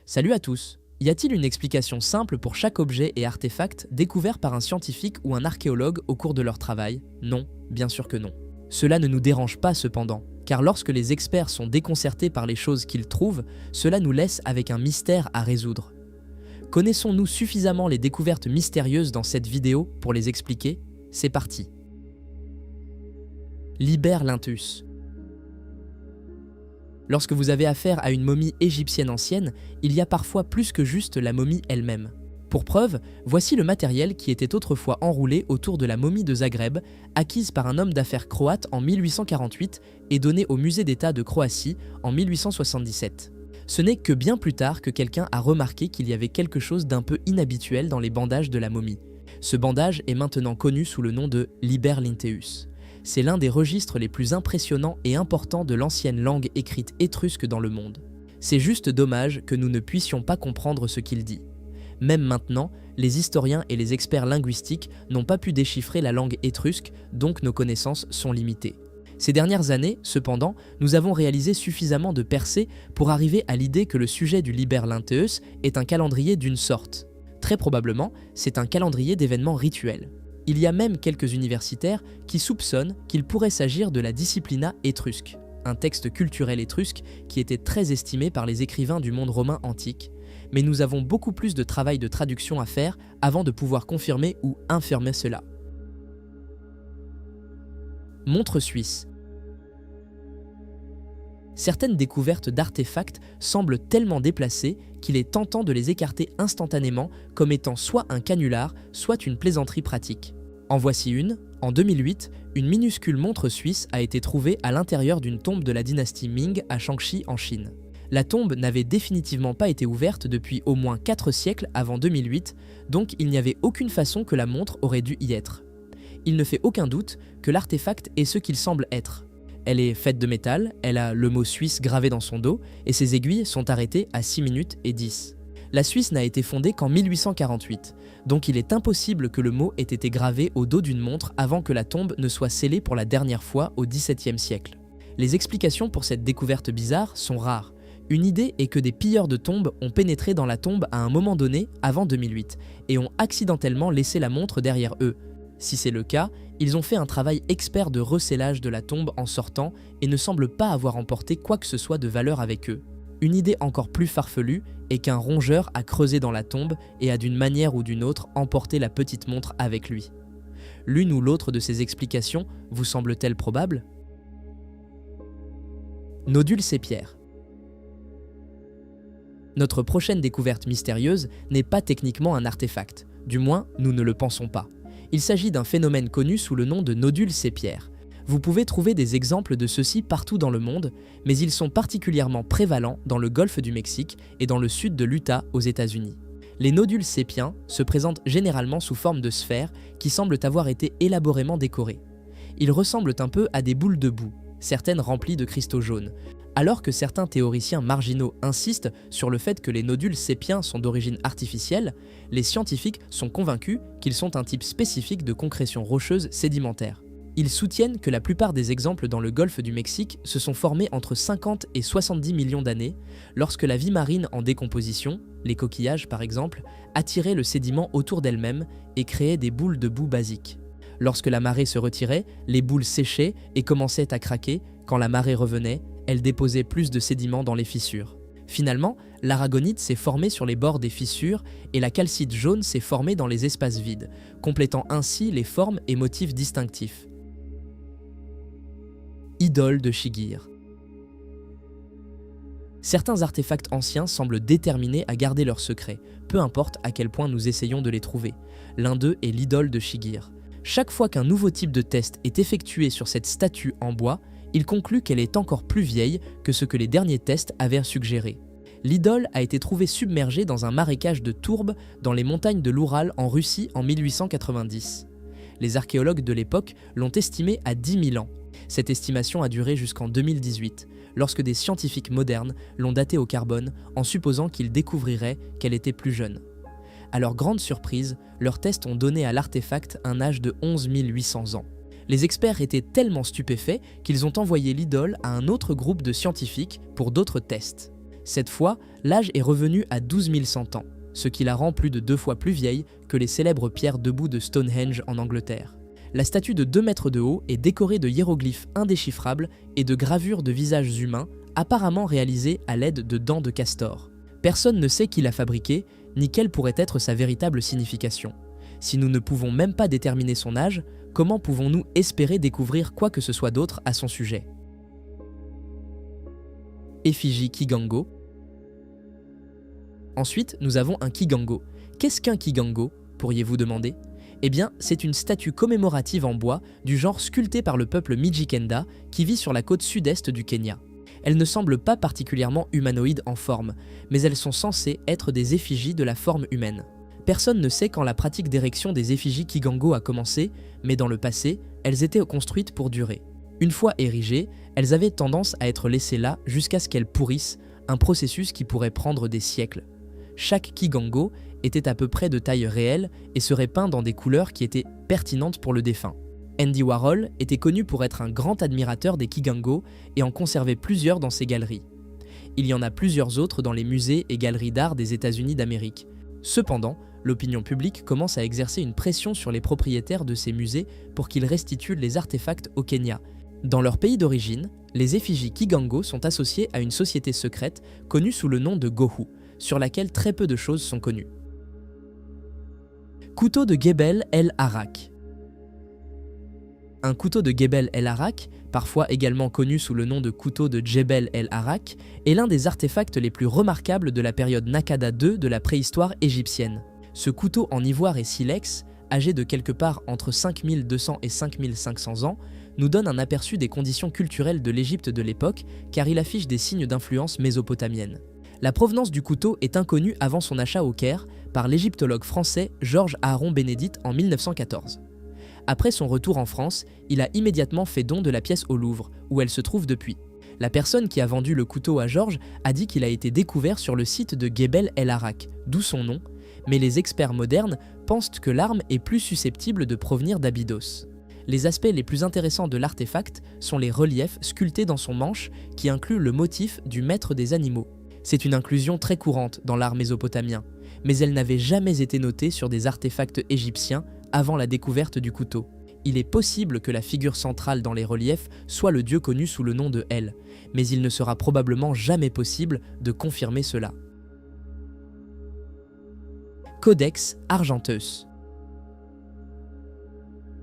Salut à tous! Y a-t-il une explication simple pour chaque objet et artefact découvert par un scientifique ou un archéologue au cours de leur travail? Non, bien sûr que non. Cela ne nous dérange pas cependant, car lorsque les experts sont déconcertés par les choses qu'ils trouvent, cela nous laisse avec un mystère à résoudre. Connaissons-nous suffisamment les découvertes mystérieuses dans cette vidéo pour les expliquer? C'est parti! Liber Linteus. Lorsque vous avez affaire à une momie égyptienne ancienne, il y a parfois plus que juste la momie elle-même. Pour preuve, voici le matériel qui était autrefois enroulé autour de la momie de Zagreb, acquise par un homme d'affaires croate en 1848 et donnée au musée d'État de Croatie en 1877. Ce n'est que bien plus tard que quelqu'un a remarqué qu'il y avait quelque chose d'un peu inhabituel dans les bandages de la momie. Ce bandage est maintenant connu sous le nom de Liber Linteus. C'est l'un des registres les plus impressionnants et importants de l'ancienne langue écrite étrusque dans le monde. C'est juste dommage que nous ne puissions pas comprendre ce qu'il dit. Même maintenant, les historiens et les experts linguistiques n'ont pas pu déchiffrer la langue étrusque, donc nos connaissances sont limitées. Ces dernières années, cependant, nous avons réalisé suffisamment de percées pour arriver à l'idée que le sujet du Liber Linteus est un calendrier d'une sorte. Très probablement, c'est un calendrier d'événements rituels. Il y a même quelques universitaires qui soupçonnent qu'il pourrait s'agir de la Disciplina étrusque, un texte culturel étrusque qui était très estimé par les écrivains du monde romain antique, mais nous avons beaucoup plus de travail de traduction à faire avant de pouvoir confirmer ou infirmer cela. Montre suisse. Certaines découvertes d'artefacts semblent tellement déplacées qu'il est tentant de les écarter instantanément comme étant soit un canular, soit une plaisanterie pratique. En voici une. En 2008, une minuscule montre suisse a été trouvée à l'intérieur d'une tombe de la dynastie Ming à Shaanxi en Chine. La tombe n'avait définitivement pas été ouverte depuis au moins 4 siècles avant 2008, donc il n'y avait aucune façon que la montre aurait dû y être. Il ne fait aucun doute que l'artefact est ce qu'il semble être. Elle est faite de métal, elle a le mot suisse gravé dans son dos et ses aiguilles sont arrêtées à 6 minutes et 10. La Suisse n'a été fondée qu'en 1848, donc il est impossible que le mot ait été gravé au dos d'une montre avant que la tombe ne soit scellée pour la dernière fois au XVIIe siècle. Les explications pour cette découverte bizarre sont rares. Une idée est que des pilleurs de tombes ont pénétré dans la tombe à un moment donné avant 2008 et ont accidentellement laissé la montre derrière eux. Si c'est le cas, ils ont fait un travail expert de recellage de la tombe en sortant et ne semblent pas avoir emporté quoi que ce soit de valeur avec eux. Une idée encore plus farfelue est qu'un rongeur a creusé dans la tombe et a d'une manière ou d'une autre emporté la petite montre avec lui. L'une ou l'autre de ces explications vous semble-t-elle probable? Nodule sépiaire. Notre prochaine découverte mystérieuse n'est pas techniquement un artefact, du moins nous ne le pensons pas. Il s'agit d'un phénomène connu sous le nom de nodule sépiaire. Vous pouvez trouver des exemples de ceux-ci partout dans le monde, mais ils sont particulièrement prévalents dans le golfe du Mexique et dans le sud de l'Utah aux États-Unis. Les nodules sépiens se présentent généralement sous forme de sphères qui semblent avoir été élaborément décorées. Ils ressemblent un peu à des boules de boue, certaines remplies de cristaux jaunes. Alors que certains théoriciens marginaux insistent sur le fait que les nodules sépiens sont d'origine artificielle, les scientifiques sont convaincus qu'ils sont un type spécifique de concrétion rocheuse sédimentaire. Ils soutiennent que la plupart des exemples dans le golfe du Mexique se sont formés entre 50 et 70 millions d'années, lorsque la vie marine en décomposition, les coquillages par exemple, attirait le sédiment autour d'elle-même et créait des boules de boue basiques. Lorsque la marée se retirait, les boules séchaient et commençaient à craquer. Quand la marée revenait, elle déposait plus de sédiments dans les fissures. Finalement, l'aragonite s'est formée sur les bords des fissures et la calcite jaune s'est formée dans les espaces vides, complétant ainsi les formes et motifs distinctifs. Idole de Shigir. Certains artefacts anciens semblent déterminés à garder leur secret, peu importe à quel point nous essayons de les trouver. L'un d'eux est l'idole de Shigir. Chaque fois qu'un nouveau type de test est effectué sur cette statue en bois, il conclut qu'elle est encore plus vieille que ce que les derniers tests avaient suggéré. L'idole a été trouvée submergée dans un marécage de tourbe dans les montagnes de l'Oural en Russie en 1890. Les archéologues de l'époque l'ont estimée à 10 000 ans. Cette estimation a duré jusqu'en 2018, lorsque des scientifiques modernes l'ont datée au carbone en supposant qu'ils découvriraient qu'elle était plus jeune. À leur grande surprise, leurs tests ont donné à l'artefact un âge de 11 800 ans. Les experts étaient tellement stupéfaits qu'ils ont envoyé l'idole à un autre groupe de scientifiques pour d'autres tests. Cette fois, l'âge est revenu à 12 100 ans, ce qui la rend plus de 2 fois plus vieille que les célèbres pierres debout de Stonehenge en Angleterre. La statue de 2 mètres de haut est décorée de hiéroglyphes indéchiffrables et de gravures de visages humains, apparemment réalisées à l'aide de dents de castor. Personne ne sait qui l'a fabriquée, ni quelle pourrait être sa véritable signification. Si nous ne pouvons même pas déterminer son âge, comment pouvons-nous espérer découvrir quoi que ce soit d'autre à son sujet? Effigie Kigango. Ensuite, nous avons un Kigango. Qu'est-ce qu'un Kigango, pourriez-vous demander? Eh bien, c'est une statue commémorative en bois du genre sculptée par le peuple Mijikenda qui vit sur la côte sud-est du Kenya. Elles ne semblent pas particulièrement humanoïdes en forme, mais elles sont censées être des effigies de la forme humaine. Personne ne sait quand la pratique d'érection des effigies Kigango a commencé, mais dans le passé, elles étaient construites pour durer. Une fois érigées, elles avaient tendance à être laissées là jusqu'à ce qu'elles pourrissent, un processus qui pourrait prendre des siècles. Chaque Kigango était à peu près de taille réelle et serait peint dans des couleurs qui étaient pertinentes pour le défunt. Andy Warhol était connu pour être un grand admirateur des Kigango et en conservait plusieurs dans ses galeries. Il y en a plusieurs autres dans les musées et galeries d'art des États-Unis d'Amérique. Cependant, l'opinion publique commence à exercer une pression sur les propriétaires de ces musées pour qu'ils restituent les artefacts au Kenya. Dans leur pays d'origine, les effigies Kigango sont associées à une société secrète connue sous le nom de Gohu, sur laquelle très peu de choses sont connues. Couteau de Gebel el-Arak. Un couteau de Gebel el-Arak, parfois également connu sous le nom de couteau de Djebel el-Arak, est l'un des artefacts les plus remarquables de la période Nakada II de la préhistoire égyptienne. Ce couteau en ivoire et silex, âgé de quelque part entre 5200 et 5500 ans, nous donne un aperçu des conditions culturelles de l'Égypte de l'époque, car il affiche des signes d'influence mésopotamienne. La provenance du couteau est inconnue avant son achat au Caire par l'égyptologue français Georges Aaron Bénédite en 1914. Après son retour en France, il a immédiatement fait don de la pièce au Louvre, où elle se trouve depuis. La personne qui a vendu le couteau à Georges a dit qu'il a été découvert sur le site de Gebel el-Arak, d'où son nom, mais les experts modernes pensent que l'arme est plus susceptible de provenir d'Abydos. Les aspects les plus intéressants de l'artefact sont les reliefs sculptés dans son manche qui incluent le motif du maître des animaux. C'est une inclusion très courante dans l'art mésopotamien, mais elle n'avait jamais été notée sur des artefacts égyptiens avant la découverte du couteau. Il est possible que la figure centrale dans les reliefs soit le dieu connu sous le nom de El, mais il ne sera probablement jamais possible de confirmer cela. Codex Argenteus.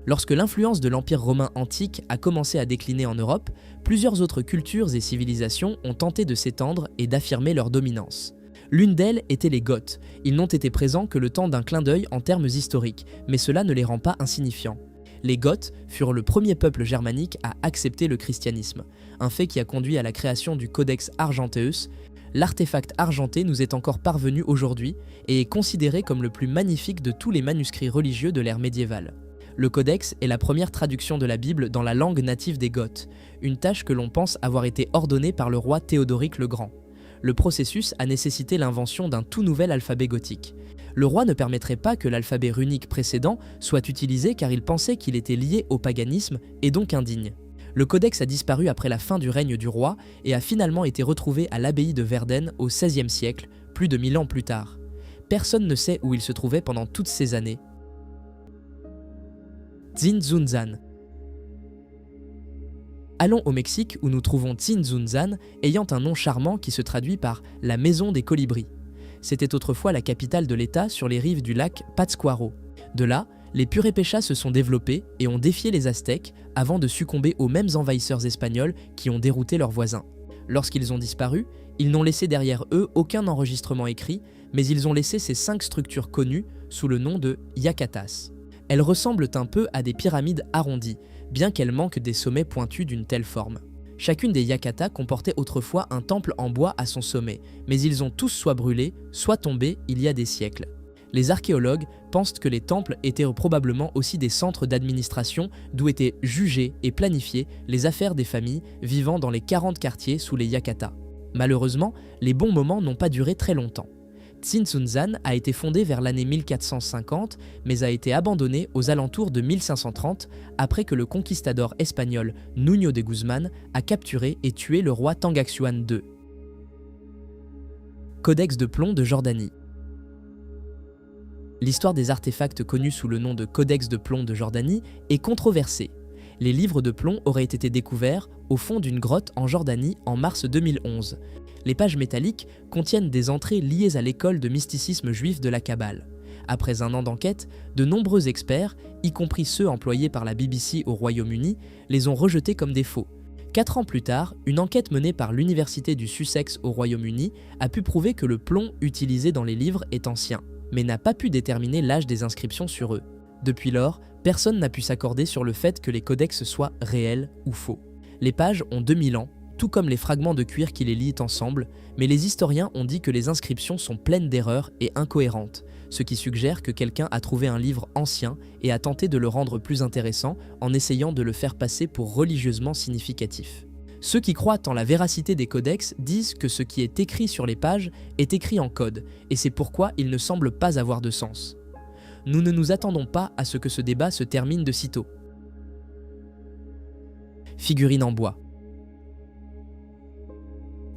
Lorsque l'influence de l'Empire romain antique a commencé à décliner en Europe, plusieurs autres cultures et civilisations ont tenté de s'étendre et d'affirmer leur dominance. L'une d'elles était les Goths. Ils n'ont été présents que le temps d'un clin d'œil en termes historiques, mais cela ne les rend pas insignifiants. Les Goths furent le premier peuple germanique à accepter le christianisme, un fait qui a conduit à la création du Codex Argenteus. L'artefact argenté nous est encore parvenu aujourd'hui et est considéré comme le plus magnifique de tous les manuscrits religieux de l'ère médiévale. Le codex est la première traduction de la Bible dans la langue native des Goths, une tâche que l'on pense avoir été ordonnée par le roi Théodoric le Grand. Le processus a nécessité l'invention d'un tout nouvel alphabet gothique. Le roi ne permettrait pas que l'alphabet runique précédent soit utilisé car il pensait qu'il était lié au paganisme et donc indigne. Le codex a disparu après la fin du règne du roi et a finalement été retrouvé à l'abbaye de Verden au XVIe siècle, plus de 1000 ans plus tard. Personne ne sait où il se trouvait pendant toutes ces années. Tzintzuntzan. Allons au Mexique où nous trouvons Tzintzuntzan, ayant un nom charmant qui se traduit par « la maison des colibris ». C'était autrefois la capitale de l'État sur les rives du lac Pátzcuaro. De là, les purépechas se sont développés et ont défié les Aztèques avant de succomber aux mêmes envahisseurs espagnols qui ont dérouté leurs voisins. Lorsqu'ils ont disparu, ils n'ont laissé derrière eux aucun enregistrement écrit, mais ils ont laissé ces 5 structures connues sous le nom de Yacatas. Elles ressemblent un peu à des pyramides arrondies, bien qu'elles manquent des sommets pointus d'une telle forme. Chacune des Yacatas comportait autrefois un temple en bois à son sommet, mais ils ont tous soit brûlé, soit tombé il y a des siècles. Les archéologues pensent que les temples étaient probablement aussi des centres d'administration d'où étaient jugées et planifiées les affaires des familles vivant dans les 40 quartiers sous les Yacatas. Malheureusement, les bons moments n'ont pas duré très longtemps. Tzintzuntzan a été fondée vers l'année 1450, mais a été abandonnée aux alentours de 1530, après que le conquistador espagnol Nuño de Guzmán a capturé et tué le roi Tangaxuan II. Codex de plomb de Jordanie. L'histoire des artefacts connus sous le nom de Codex de plomb de Jordanie est controversée. Les livres de plomb auraient été découverts au fond d'une grotte en Jordanie en mars 2011. Les pages métalliques contiennent des entrées liées à l'école de mysticisme juif de la Kabbale. Après un an d'enquête, de nombreux experts, y compris ceux employés par la BBC au Royaume-Uni, les ont rejetés comme des faux. 4 ans plus tard, une enquête menée par l'Université du Sussex au Royaume-Uni a pu prouver que le plomb utilisé dans les livres est ancien, mais n'a pas pu déterminer l'âge des inscriptions sur eux. Depuis lors, personne n'a pu s'accorder sur le fait que les codex soient réels ou faux. Les pages ont 2000 ans, tout comme les fragments de cuir qui les lient ensemble, mais les historiens ont dit que les inscriptions sont pleines d'erreurs et incohérentes, ce qui suggère que quelqu'un a trouvé un livre ancien et a tenté de le rendre plus intéressant en essayant de le faire passer pour religieusement significatif. Ceux qui croient en la véracité des codex disent que ce qui est écrit sur les pages est écrit en code, et c'est pourquoi il ne semble pas avoir de sens. Nous ne nous attendons pas à ce que ce débat se termine de sitôt. Figurine en bois.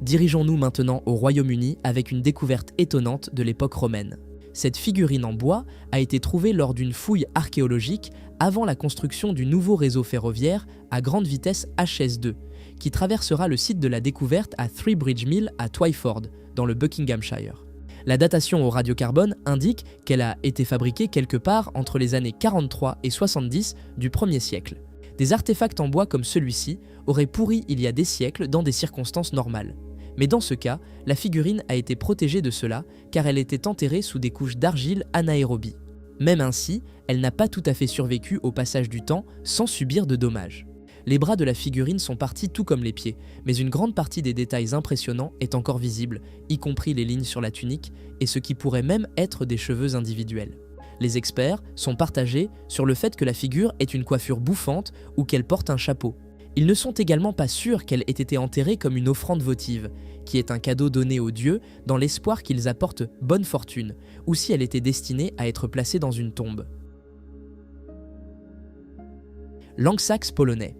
Dirigeons-nous maintenant au Royaume-Uni avec une découverte étonnante de l'époque romaine. Cette figurine en bois a été trouvée lors d'une fouille archéologique avant la construction du nouveau réseau ferroviaire à grande vitesse HS2, qui traversera le site de la découverte à Three Bridge Mill à Twyford, dans le Buckinghamshire. La datation au radiocarbone indique qu'elle a été fabriquée quelque part entre les années 43 et 70 du 1er siècle. Des artefacts en bois comme celui-ci auraient pourri il y a des siècles dans des circonstances normales. Mais dans ce cas, la figurine a été protégée de cela car elle était enterrée sous des couches d'argile anaérobie. Même ainsi, elle n'a pas tout à fait survécu au passage du temps sans subir de dommages. Les bras de la figurine sont partis tout comme les pieds, mais une grande partie des détails impressionnants est encore visible, y compris les lignes sur la tunique et ce qui pourrait même être des cheveux individuels. Les experts sont partagés sur le fait que la figure ait une coiffure bouffante ou qu'elle porte un chapeau. Ils ne sont également pas sûrs qu'elle ait été enterrée comme une offrande votive, qui est un cadeau donné aux dieux dans l'espoir qu'ils apportent bonne fortune, ou si elle était destinée à être placée dans une tombe. L'Angsax polonais.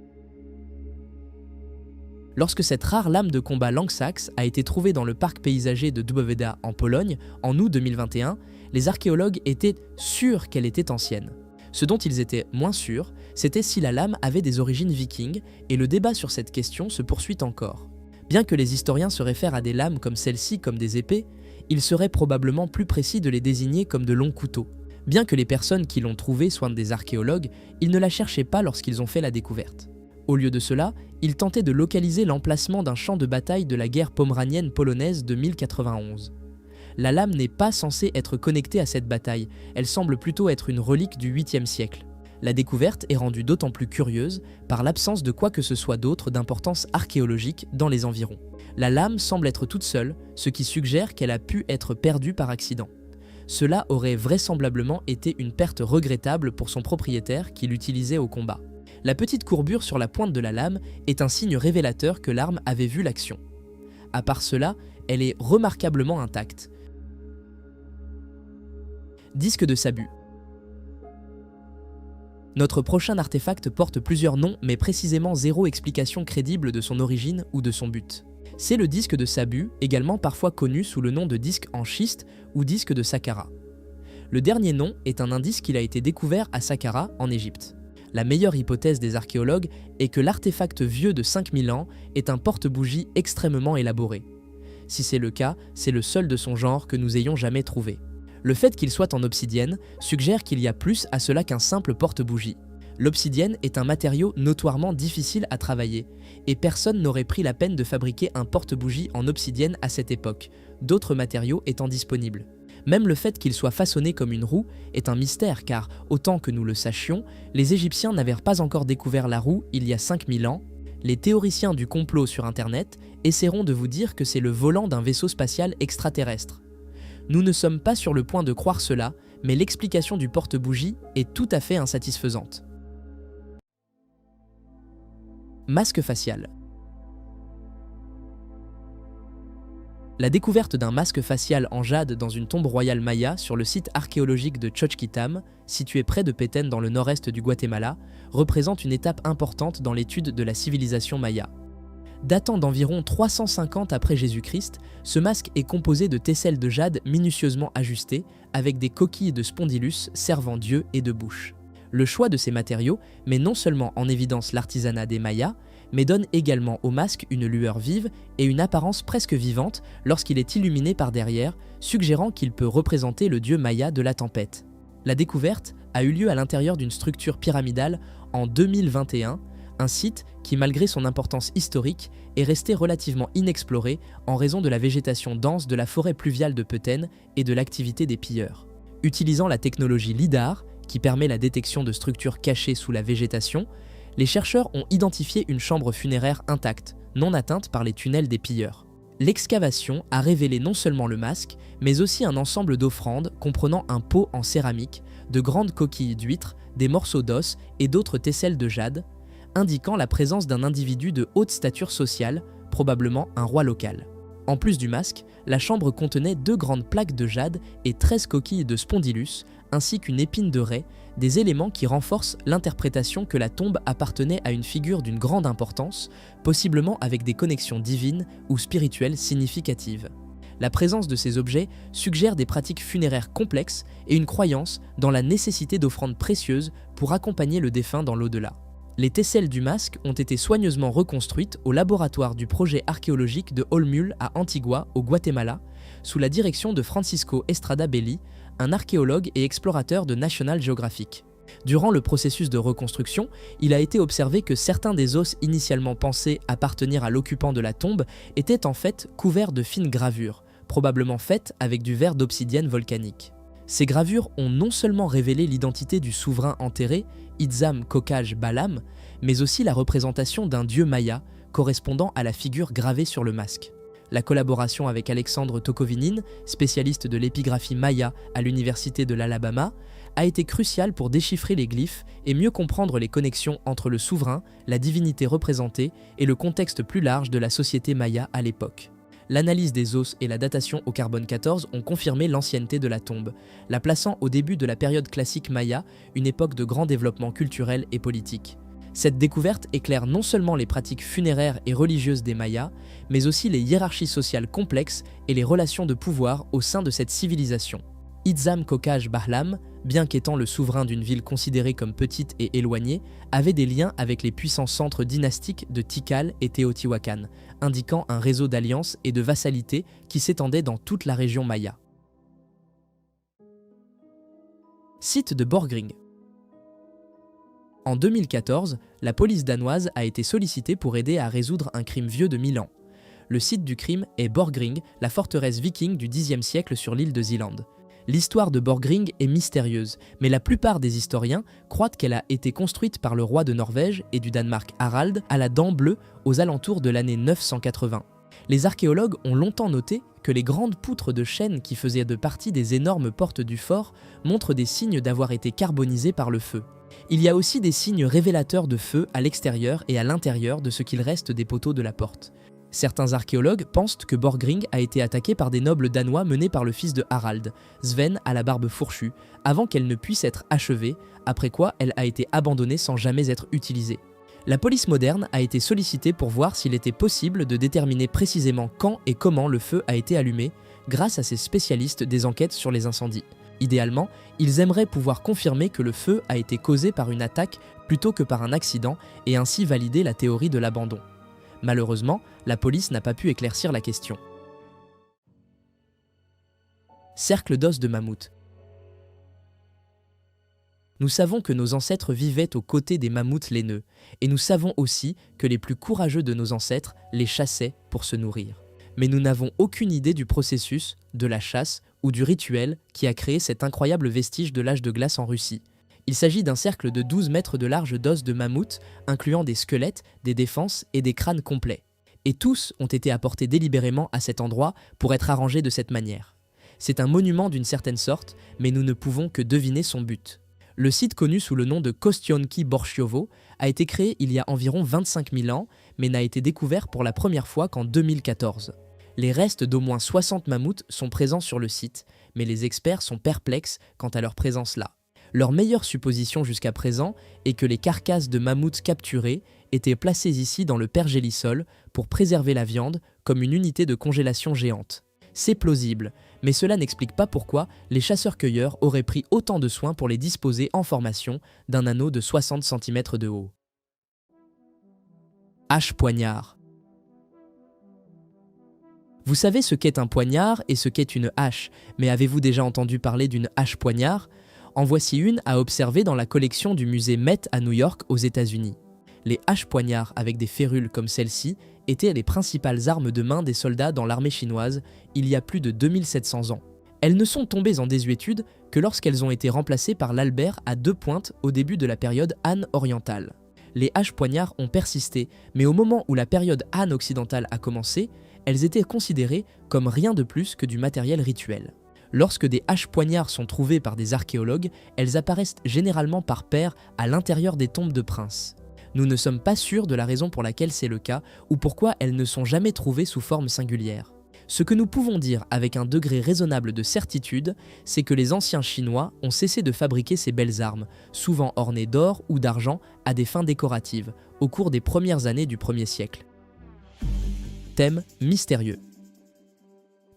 Lorsque cette rare lame de combat Langsax a été trouvée dans le parc paysager de Duboweda en Pologne en août 2021, les archéologues étaient sûrs qu'elle était ancienne. Ce dont ils étaient moins sûrs, c'était si la lame avait des origines vikings, et le débat sur cette question se poursuit encore. Bien que les historiens se réfèrent à des lames comme celle-ci comme des épées, il serait probablement plus précis de les désigner comme de longs couteaux. Bien que les personnes qui l'ont trouvée soient des archéologues, ils ne la cherchaient pas lorsqu'ils ont fait la découverte. Au lieu de cela, ils tentaient de localiser l'emplacement d'un champ de bataille de la guerre poméranienne polonaise de 1091. La lame n'est pas censée être connectée à cette bataille, elle semble plutôt être une relique du 8e siècle. La découverte est rendue d'autant plus curieuse par l'absence de quoi que ce soit d'autre d'importance archéologique dans les environs. La lame semble être toute seule, ce qui suggère qu'elle a pu être perdue par accident. Cela aurait vraisemblablement été une perte regrettable pour son propriétaire qui l'utilisait au combat. La petite courbure sur la pointe de la lame est un signe révélateur que l'arme avait vu l'action. À part cela, elle est remarquablement intacte. Disque de Sabu. Notre prochain artefact porte plusieurs noms, mais précisément zéro explication crédible de son origine ou de son but. C'est le disque de Sabu, également parfois connu sous le nom de disque en schiste ou disque de Saqqara. Le dernier nom est un indice qu'il a été découvert à Saqqara, en Égypte. La meilleure hypothèse des archéologues est que l'artefact vieux de 5000 ans est un porte-bougie extrêmement élaboré. Si c'est le cas, c'est le seul de son genre que nous ayons jamais trouvé. Le fait qu'il soit en obsidienne suggère qu'il y a plus à cela qu'un simple porte-bougie. L'obsidienne est un matériau notoirement difficile à travailler, et personne n'aurait pris la peine de fabriquer un porte-bougie en obsidienne à cette époque, d'autres matériaux étant disponibles. Même le fait qu'il soit façonné comme une roue est un mystère car, autant que nous le sachions, les Égyptiens n'avaient pas encore découvert la roue il y a 5000 ans. Les théoriciens du complot sur Internet essaieront de vous dire que c'est le volant d'un vaisseau spatial extraterrestre. Nous ne sommes pas sur le point de croire cela, mais l'explication du porte-bougie est tout à fait insatisfaisante. Masque facial. La découverte d'un masque facial en jade dans une tombe royale maya sur le site archéologique de Xochquitam, situé près de Petén dans le nord-est du Guatemala, représente une étape importante dans l'étude de la civilisation maya. Datant d'environ 350 après Jésus-Christ, ce masque est composé de tesselles de jade minutieusement ajustées, avec des coquilles de spondylus servant d'yeux et de bouche. Le choix de ces matériaux met non seulement en évidence l'artisanat des Mayas, mais donne également au masque une lueur vive et une apparence presque vivante lorsqu'il est illuminé par derrière, suggérant qu'il peut représenter le dieu Maya de la tempête. La découverte a eu lieu à l'intérieur d'une structure pyramidale en 2021, un site qui, malgré son importance historique, est resté relativement inexploré en raison de la végétation dense de la forêt pluviale de Petén et de l'activité des pilleurs. Utilisant la technologie LIDAR, qui permet la détection de structures cachées sous la végétation, les chercheurs ont identifié une chambre funéraire intacte, non atteinte par les tunnels des pilleurs. L'excavation a révélé non seulement le masque, mais aussi un ensemble d'offrandes comprenant un pot en céramique, de grandes coquilles d'huîtres, des morceaux d'os et d'autres tesselles de jade, indiquant la présence d'un individu de haute stature sociale, probablement un roi local. En plus du masque, la chambre contenait 2 grandes plaques de jade et 13 coquilles de spondylus, ainsi qu'une épine de raie, des éléments qui renforcent l'interprétation que la tombe appartenait à une figure d'une grande importance, possiblement avec des connexions divines ou spirituelles significatives. La présence de ces objets suggère des pratiques funéraires complexes et une croyance dans la nécessité d'offrandes précieuses pour accompagner le défunt dans l'au-delà. Les tesselles du masque ont été soigneusement reconstruites au laboratoire du projet archéologique de Olmul à Antigua, au Guatemala, sous la direction de Francisco Estrada Belli, un archéologue et explorateur de National Geographic. Durant le processus de reconstruction, il a été observé que certains des os initialement pensés appartenir à l'occupant de la tombe étaient en fait couverts de fines gravures, probablement faites avec du verre d'obsidienne volcanique. Ces gravures ont non seulement révélé l'identité du souverain enterré, Itzam Kokaj Balam, mais aussi la représentation d'un dieu maya correspondant à la figure gravée sur le masque. La collaboration avec Alexandre Tokovinin, spécialiste de l'épigraphie maya à l'université de l'Alabama, a été cruciale pour déchiffrer les glyphes et mieux comprendre les connexions entre le souverain, la divinité représentée et le contexte plus large de la société maya à l'époque. L'analyse des os et la datation au carbone 14 ont confirmé l'ancienneté de la tombe, la plaçant au début de la période classique maya, une époque de grand développement culturel et politique. Cette découverte éclaire non seulement les pratiques funéraires et religieuses des Mayas, mais aussi les hiérarchies sociales complexes et les relations de pouvoir au sein de cette civilisation. Itzam Kokaj Bahlam, bien qu'étant le souverain d'une ville considérée comme petite et éloignée, avait des liens avec les puissants centres dynastiques de Tikal et Teotihuacan, indiquant un réseau d'alliances et de vassalité qui s'étendait dans toute la région maya. Site de Borgring. En 2014, la police danoise a été sollicitée pour aider à résoudre un crime vieux de 1000 ans. Le site du crime est Borgring, la forteresse viking du Xe siècle sur l'île de Zeeland. L'histoire de Borgring est mystérieuse, mais la plupart des historiens croient qu'elle a été construite par le roi de Norvège et du Danemark Harald à la dent bleue aux alentours de l'année 980. Les archéologues ont longtemps noté que les grandes poutres de chêne qui faisaient de partie des énormes portes du fort montrent des signes d'avoir été carbonisées par le feu. Il y a aussi des signes révélateurs de feu à l'extérieur et à l'intérieur de ce qu'il reste des poteaux de la porte. Certains archéologues pensent que Borgring a été attaqué par des nobles danois menés par le fils de Harald, Sven à la barbe fourchue, avant qu'elle ne puisse être achevée, après quoi elle a été abandonnée sans jamais être utilisée. La police moderne a été sollicitée pour voir s'il était possible de déterminer précisément quand et comment le feu a été allumé, grâce à ces spécialistes des enquêtes sur les incendies. Idéalement, ils aimeraient pouvoir confirmer que le feu a été causé par une attaque plutôt que par un accident et ainsi valider la théorie de l'abandon. Malheureusement, la police n'a pas pu éclaircir la question. Cercle d'os de mammouth. Nous savons que nos ancêtres vivaient aux côtés des mammouths laineux, et nous savons aussi que les plus courageux de nos ancêtres les chassaient pour se nourrir. Mais nous n'avons aucune idée du processus, de la chasse ou du rituel qui a créé cet incroyable vestige de l'âge de glace en Russie. Il s'agit d'un cercle de 12 mètres de large d'os de mammouth, incluant des squelettes, des défenses et des crânes complets. Et tous ont été apportés délibérément à cet endroit pour être arrangés de cette manière. C'est un monument d'une certaine sorte, mais nous ne pouvons que deviner son but. Le site connu sous le nom de Kostionki Borchiovo a été créé il y a environ 25 000 ans, mais n'a été découvert pour la première fois qu'en 2014. Les restes d'au moins 60 mammouths sont présents sur le site, mais les experts sont perplexes quant à leur présence là. Leur meilleure supposition jusqu'à présent est que les carcasses de mammouths capturés étaient placés ici dans le pergélisol pour préserver la viande comme une unité de congélation géante. C'est plausible, mais cela n'explique pas pourquoi les chasseurs-cueilleurs auraient pris autant de soin pour les disposer en formation d'un anneau de 60 cm de haut. Hache-poignard. Vous savez ce qu'est un poignard et ce qu'est une hache, mais avez-vous déjà entendu parler d'une hache-poignard ? En voici une à observer dans la collection du musée Met à New York aux États-Unis. Les haches-poignards avec des férules comme celle-ci étaient les principales armes de main des soldats dans l'armée chinoise il y a plus de 2700 ans. Elles ne sont tombées en désuétude que lorsqu'elles ont été remplacées par l'halbert à 2 pointes au début de la période Han orientale. Les haches-poignards ont persisté, mais au moment où la période Han occidentale a commencé, elles étaient considérées comme rien de plus que du matériel rituel. Lorsque des haches-poignards sont trouvées par des archéologues, elles apparaissent généralement par paires à l'intérieur des tombes de princes. Nous ne sommes pas sûrs de la raison pour laquelle c'est le cas ou pourquoi elles ne sont jamais trouvées sous forme singulière. Ce que nous pouvons dire avec un degré raisonnable de certitude, c'est que les anciens Chinois ont cessé de fabriquer ces belles armes, souvent ornées d'or ou d'argent à des fins décoratives, au cours des premières années du 1er siècle. Thème mystérieux.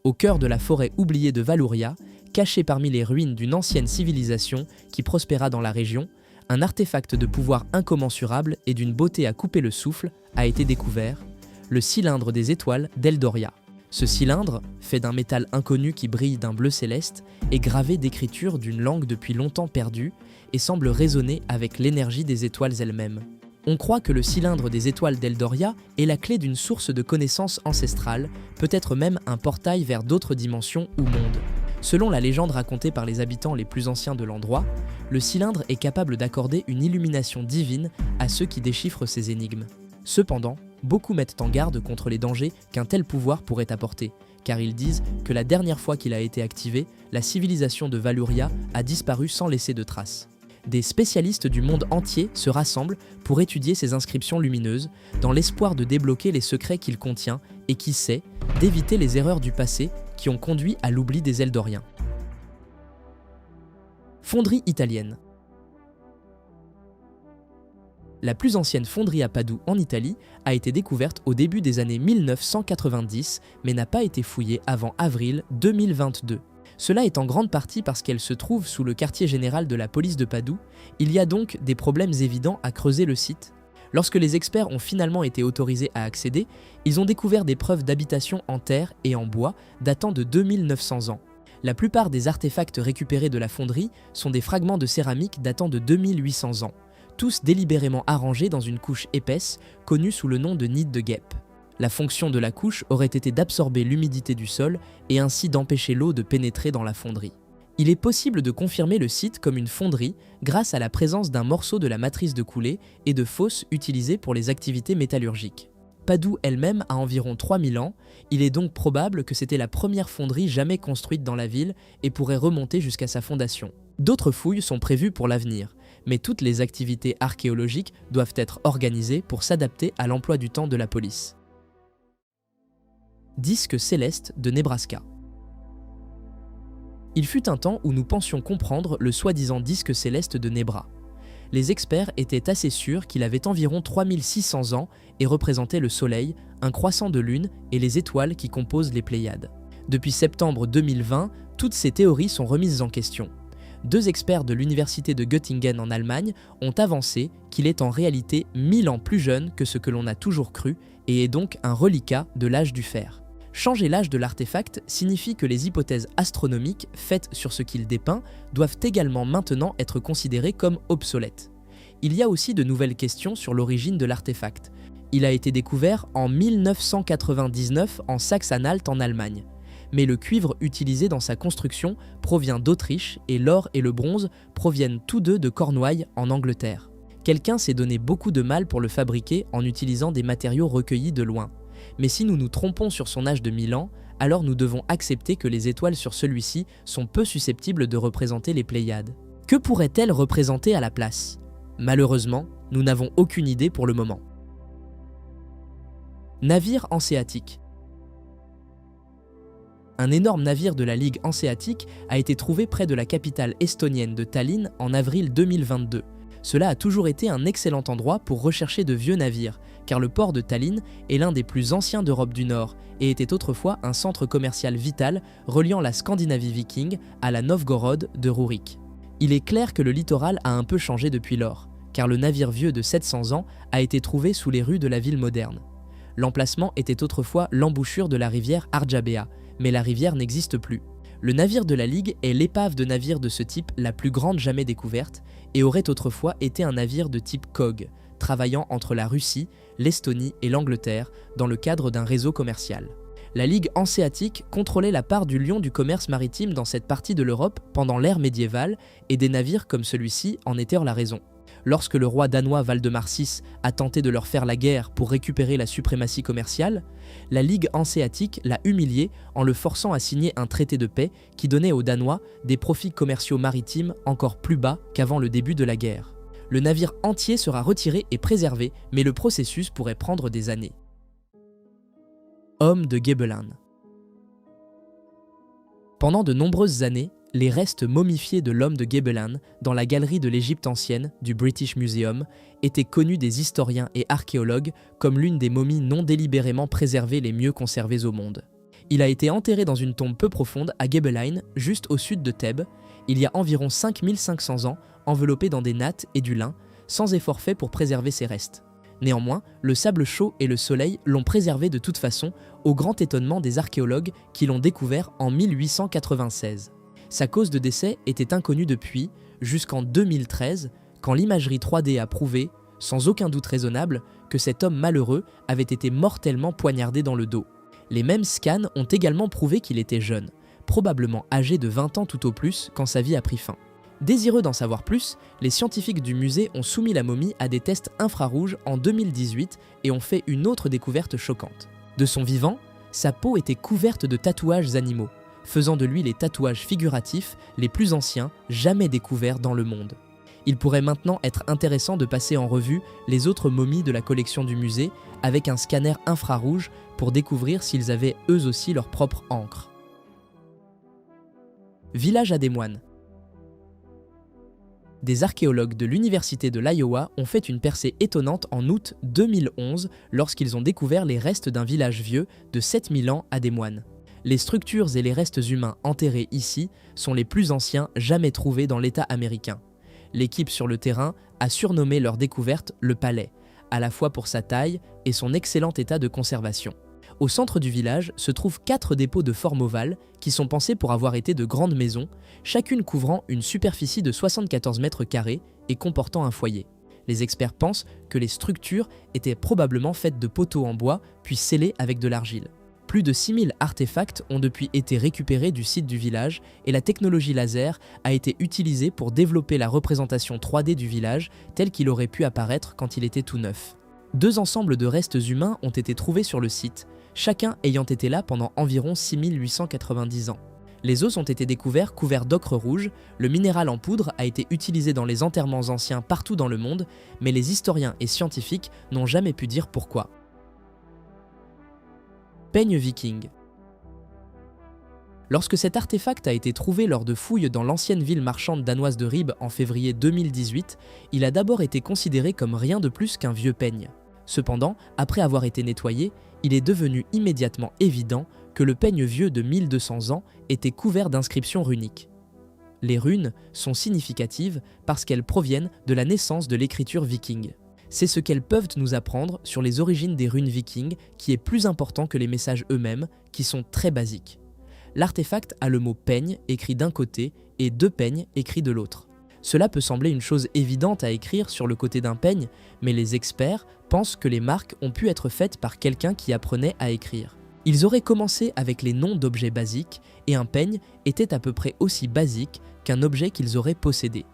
Au cœur de la forêt oubliée de Valouria, caché parmi les ruines d'une ancienne civilisation qui prospéra dans la région, un artefact de pouvoir incommensurable et d'une beauté à couper le souffle a été découvert, le cylindre des étoiles d'Eldoria. Ce cylindre, fait d'un métal inconnu qui brille d'un bleu céleste, est gravé d'écritures d'une langue depuis longtemps perdue et semble résonner avec l'énergie des étoiles elles-mêmes. On croit que le cylindre des étoiles d'Eldoria est la clé d'une source de connaissances ancestrales, peut-être même un portail vers d'autres dimensions ou mondes. Selon la légende racontée par les habitants les plus anciens de l'endroit, le cylindre est capable d'accorder une illumination divine à ceux qui déchiffrent ces énigmes. Cependant, beaucoup mettent en garde contre les dangers qu'un tel pouvoir pourrait apporter, car ils disent que la dernière fois qu'il a été activé, la civilisation de Valouria a disparu sans laisser de traces. Des spécialistes du monde entier se rassemblent pour étudier ces inscriptions lumineuses, dans l'espoir de débloquer les secrets qu'il contient et qui sait, d'éviter les erreurs du passé qui ont conduit à l'oubli des Eldoriens. Fonderie italienne. La plus ancienne fonderie à Padoue en Italie a été découverte au début des années 1990, mais n'a pas été fouillée avant avril 2022. Cela est en grande partie parce qu'elle se trouve sous le quartier général de la police de Padoue. Il y a donc des problèmes évidents à creuser le site. Lorsque les experts ont finalement été autorisés à accéder, ils ont découvert des preuves d'habitation en terre et en bois datant de 2900 ans. La plupart des artefacts récupérés de la fonderie sont des fragments de céramique datant de 2800 ans, tous délibérément arrangés dans une couche épaisse connue sous le nom de nid de guêpe. La fonction de la couche aurait été d'absorber l'humidité du sol et ainsi d'empêcher l'eau de pénétrer dans la fonderie. Il est possible de confirmer le site comme une fonderie grâce à la présence d'un morceau de la matrice de coulée et de fosses utilisées pour les activités métallurgiques. Padoue elle-même a environ 3000 ans, il est donc probable que c'était la première fonderie jamais construite dans la ville et pourrait remonter jusqu'à sa fondation. D'autres fouilles sont prévues pour l'avenir, mais toutes les activités archéologiques doivent être organisées pour s'adapter à l'emploi du temps de la police. Disque céleste de Nebraska. Il fut un temps où nous pensions comprendre le soi-disant disque céleste de Nebra. Les experts étaient assez sûrs qu'il avait environ 3600 ans et représentait le Soleil, un croissant de lune et les étoiles qui composent les Pléiades. Depuis septembre 2020, toutes ces théories sont remises en question. 2 experts de l'université de Göttingen en Allemagne ont avancé qu'il est en réalité 1000 ans plus jeune que ce que l'on a toujours cru et est donc un reliquat de l'âge du fer. Changer l'âge de l'artefact signifie que les hypothèses astronomiques faites sur ce qu'il dépeint doivent également maintenant être considérées comme obsolètes. Il y a aussi de nouvelles questions sur l'origine de l'artefact. Il a été découvert en 1999 en Saxe-Anhalt en Allemagne. Mais le cuivre utilisé dans sa construction provient d'Autriche et l'or et le bronze proviennent tous deux de Cornouailles en Angleterre. Quelqu'un s'est donné beaucoup de mal pour le fabriquer en utilisant des matériaux recueillis de loin. Mais si nous nous trompons sur son âge de 1000 ans, alors nous devons accepter que les étoiles sur celui-ci sont peu susceptibles de représenter les Pléiades. Que pourraient-elles représenter à la place ? Malheureusement, nous n'avons aucune idée pour le moment. Navire hanséatique. Un énorme navire de la Ligue hanséatique a été trouvé près de la capitale estonienne de Tallinn en avril 2022. Cela a toujours été un excellent endroit pour rechercher de vieux navires, car le port de Tallinn est l'un des plus anciens d'Europe du Nord et était autrefois un centre commercial vital reliant la Scandinavie viking à la Novgorod de Rurik. Il est clair que le littoral a un peu changé depuis lors, car le navire vieux de 700 ans a été trouvé sous les rues de la ville moderne. L'emplacement était autrefois l'embouchure de la rivière Arjabea, mais la rivière n'existe plus. Le navire de la Ligue est l'épave de navire de ce type la plus grande jamais découverte et aurait autrefois été un navire de type Kog, travaillant entre la Russie, l'Estonie et l'Angleterre dans le cadre d'un réseau commercial. La Ligue hanséatique contrôlait la part du lion du commerce maritime dans cette partie de l'Europe pendant l'ère médiévale et des navires comme celui-ci en étaient la raison. Lorsque le roi danois Valdemar VI a tenté de leur faire la guerre pour récupérer la suprématie commerciale, la Ligue hanséatique l'a humilié en le forçant à signer un traité de paix qui donnait aux Danois des profits commerciaux maritimes encore plus bas qu'avant le début de la guerre. Le navire entier sera retiré et préservé, mais le processus pourrait prendre des années. Homme de Gebelin. Pendant de nombreuses années, les restes momifiés de l'homme de Gebelin dans la galerie de l'Égypte ancienne du British Museum étaient connus des historiens et archéologues comme l'une des momies non délibérément préservées les mieux conservées au monde. Il a été enterré dans une tombe peu profonde à Gebelin, juste au sud de Thèbes, il y a environ 5500 ans, enveloppé dans des nattes et du lin, sans effort fait pour préserver ses restes. Néanmoins, le sable chaud et le soleil l'ont préservé de toute façon, au grand étonnement des archéologues qui l'ont découvert en 1896. Sa cause de décès était inconnue depuis, jusqu'en 2013, quand l'imagerie 3D a prouvé, sans aucun doute raisonnable, que cet homme malheureux avait été mortellement poignardé dans le dos. Les mêmes scans ont également prouvé qu'il était jeune, probablement âgé de 20 ans tout au plus quand sa vie a pris fin. Désireux d'en savoir plus, les scientifiques du musée ont soumis la momie à des tests infrarouges en 2018 et ont fait une autre découverte choquante. De son vivant, sa peau était couverte de tatouages animaux, faisant de lui les tatouages figuratifs les plus anciens jamais découverts dans le monde. Il pourrait maintenant être intéressant de passer en revue les autres momies de la collection du musée avec un scanner infrarouge pour découvrir s'ils avaient eux aussi leur propre encre. Village à des moines. Des archéologues de l'université de l'Iowa ont fait une percée étonnante en août 2011 lorsqu'ils ont découvert les restes d'un village vieux de 7000 ans à des moines. Les structures et les restes humains enterrés ici sont les plus anciens jamais trouvés dans l'État américain. L'équipe sur le terrain a surnommé leur découverte le palais, à la fois pour sa taille et son excellent état de conservation. Au centre du village se trouvent 4 dépôts de forme ovale qui sont pensés pour avoir été de grandes maisons, chacune couvrant une superficie de 74 mètres carrés et comportant un foyer. Les experts pensent que les structures étaient probablement faites de poteaux en bois puis scellées avec de l'argile. Plus de 6000 artefacts ont depuis été récupérés du site du village et la technologie laser a été utilisée pour développer la représentation 3D du village tel qu'il aurait pu apparaître quand il était tout neuf. 2 ensembles de restes humains ont été trouvés sur le site, chacun ayant été là pendant environ 6890 ans. Les os ont été découverts couverts d'ocre rouge, le minéral en poudre a été utilisé dans les enterrements anciens partout dans le monde, mais les historiens et scientifiques n'ont jamais pu dire pourquoi. Peigne viking. Lorsque cet artefact a été trouvé lors de fouilles dans l'ancienne ville marchande danoise de Ribe en février 2018, il a d'abord été considéré comme rien de plus qu'un vieux peigne. Cependant, après avoir été nettoyé, il est devenu immédiatement évident que le peigne vieux de 1200 ans était couvert d'inscriptions runiques. Les runes sont significatives parce qu'elles proviennent de la naissance de l'écriture viking. C'est ce qu'elles peuvent nous apprendre sur les origines des runes vikings qui est plus important que les messages eux-mêmes, qui sont très basiques. L'artefact a le mot peigne écrit d'un côté et 2 peignes écrits de l'autre. Cela peut sembler une chose évidente à écrire sur le côté d'un peigne, mais les experts pensent que les marques ont pu être faites par quelqu'un qui apprenait à écrire. Ils auraient commencé avec les noms d'objets basiques et un peigne était à peu près aussi basique qu'un objet qu'ils auraient possédé.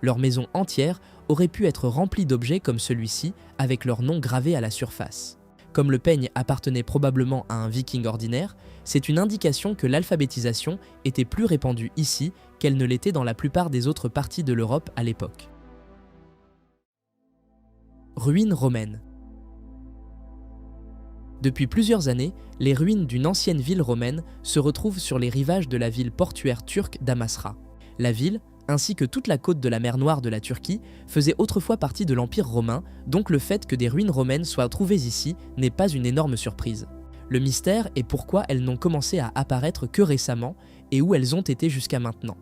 Leur maison entière aurait pu être remplie d'objets comme celui-ci avec leur nom gravé à la surface. Comme le peigne appartenait probablement à un viking ordinaire, c'est une indication que l'alphabétisation était plus répandue ici qu'elle ne l'était dans la plupart des autres parties de l'Europe à l'époque. Ruines romaines. Depuis plusieurs années, les ruines d'une ancienne ville romaine se retrouvent sur les rivages de la ville portuaire turque d'Amasra. La ville, ainsi que toute la côte de la mer Noire de la Turquie, faisait autrefois partie de l'Empire romain, donc le fait que des ruines romaines soient trouvées ici n'est pas une énorme surprise. Le mystère est pourquoi elles n'ont commencé à apparaître que récemment et où elles ont été jusqu'à maintenant.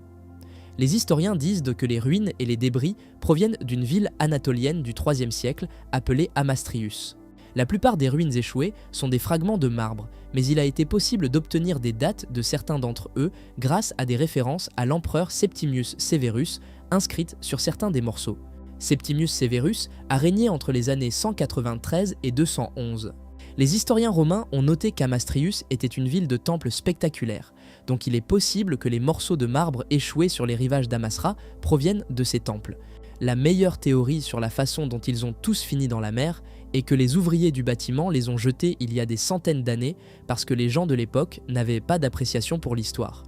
Les historiens disent que les ruines et les débris proviennent d'une ville anatolienne du IIIe siècle appelée Amastrius. La plupart des ruines échouées sont des fragments de marbre, mais il a été possible d'obtenir des dates de certains d'entre eux grâce à des références à l'empereur Septimius Severus inscrites sur certains des morceaux. Septimius Severus a régné entre les années 193 et 211. Les historiens romains ont noté qu'Amastrius était une ville de temples spectaculaire, donc il est possible que les morceaux de marbre échoués sur les rivages d'Amasra proviennent de ces temples. La meilleure théorie sur la façon dont ils ont tous fini dans la mer est que les ouvriers du bâtiment les ont jetés il y a des centaines d'années parce que les gens de l'époque n'avaient pas d'appréciation pour l'histoire.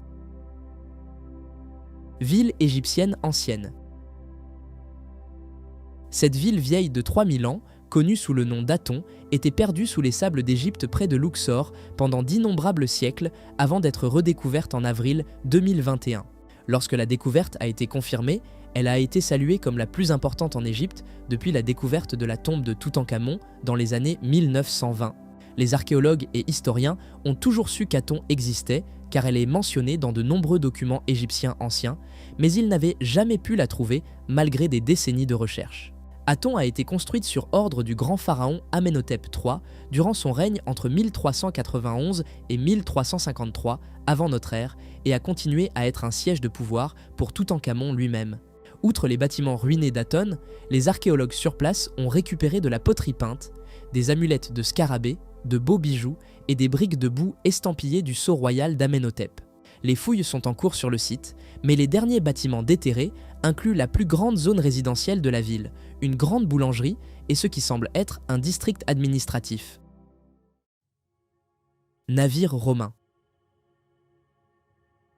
Ville égyptienne ancienne. Cette ville vieille de 3000 ans, connue sous le nom d'Aton, était perdue sous les sables d'Égypte près de Luxor pendant d'innombrables siècles avant d'être redécouverte en avril 2021. Lorsque la découverte a été confirmée, elle a été saluée comme la plus importante en Égypte depuis la découverte de la tombe de Toutankhamon dans les années 1920. Les archéologues et historiens ont toujours su qu'Aton existait car elle est mentionnée dans de nombreux documents égyptiens anciens, mais ils n'avaient jamais pu la trouver malgré des décennies de recherche. Aton a été construite sur ordre du grand pharaon Amenhotep III durant son règne entre 1391 et 1353 avant notre ère et a continué à être un siège de pouvoir pour Toutankhamon lui-même. Outre les bâtiments ruinés d'Aton, les archéologues sur place ont récupéré de la poterie peinte, des amulettes de scarabées, de beaux bijoux et des briques de boue estampillées du sceau royal d'Amenhotep. Les fouilles sont en cours sur le site, mais les derniers bâtiments déterrés incluent la plus grande zone résidentielle de la ville, une grande boulangerie et ce qui semble être un district administratif. Navire romain.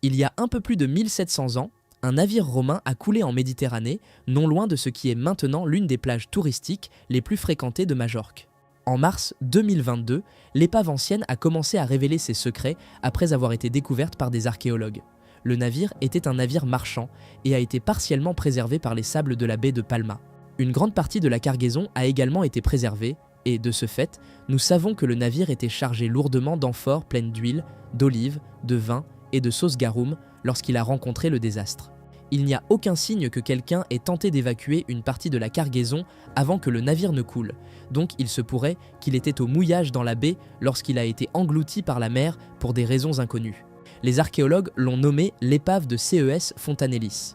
Il y a un peu plus de 1700 ans, un navire romain a coulé en Méditerranée, non loin de ce qui est maintenant l'une des plages touristiques les plus fréquentées de Majorque. En mars 2022, l'épave ancienne a commencé à révéler ses secrets après avoir été découverte par des archéologues. Le navire était un navire marchand et a été partiellement préservé par les sables de la baie de Palma. Une grande partie de la cargaison a également été préservée et, de ce fait, nous savons que le navire était chargé lourdement d'amphores pleines d'huile, d'olives, de vin et de sauce garum lorsqu'il a rencontré le désastre. Il n'y a aucun signe que quelqu'un ait tenté d'évacuer une partie de la cargaison avant que le navire ne coule, donc il se pourrait qu'il était au mouillage dans la baie lorsqu'il a été englouti par la mer pour des raisons inconnues. Les archéologues l'ont nommé l'épave de CES Fontanellis.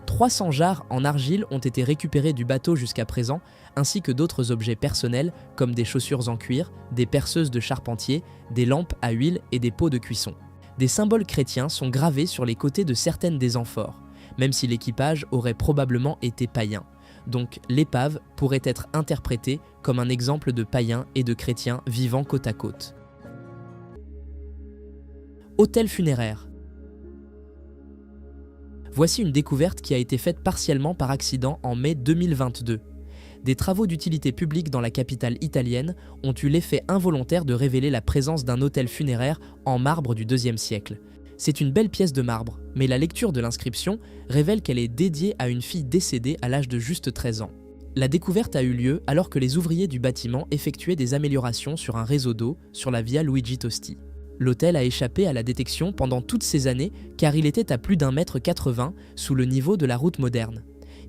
300 jarres en argile ont été récupérées du bateau jusqu'à présent, ainsi que d'autres objets personnels comme des chaussures en cuir, des perceuses de charpentier, des lampes à huile et des pots de cuisson. Des symboles chrétiens sont gravés sur les côtés de certaines des amphores, même si l'équipage aurait probablement été païen. Donc l'épave pourrait être interprétée comme un exemple de païens et de chrétiens vivant côte à côte. Hôtel funéraire. Voici une découverte qui a été faite partiellement par accident en mai 2022. Des travaux d'utilité publique dans la capitale italienne ont eu l'effet involontaire de révéler la présence d'un hôtel funéraire en marbre du IIe siècle. C'est une belle pièce de marbre, mais la lecture de l'inscription révèle qu'elle est dédiée à une fille décédée à l'âge de juste 13 ans. La découverte a eu lieu alors que les ouvriers du bâtiment effectuaient des améliorations sur un réseau d'eau sur la via Luigi Tosti. L'hôtel a échappé à la détection pendant toutes ces années car il était à plus d'1,80 m sous le niveau de la route moderne.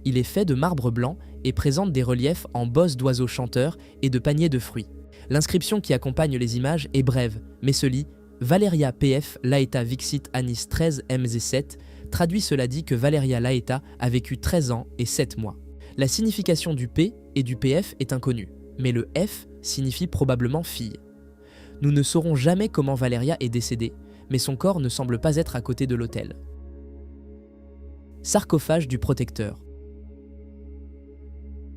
Il est fait de marbre blanc et présente des reliefs en bosses d'oiseaux chanteurs et de paniers de fruits. L'inscription qui accompagne les images est brève, mais se lit « Valeria PF Laeta Vixit Annis 13 MZ7 », traduit cela dit que Valeria Laeta a vécu 13 ans et 7 mois. La signification du P et du PF est inconnue, mais le F signifie probablement fille. Nous ne saurons jamais comment Valeria est décédée, mais son corps ne semble pas être à côté de l'autel. Sarcophage du protecteur.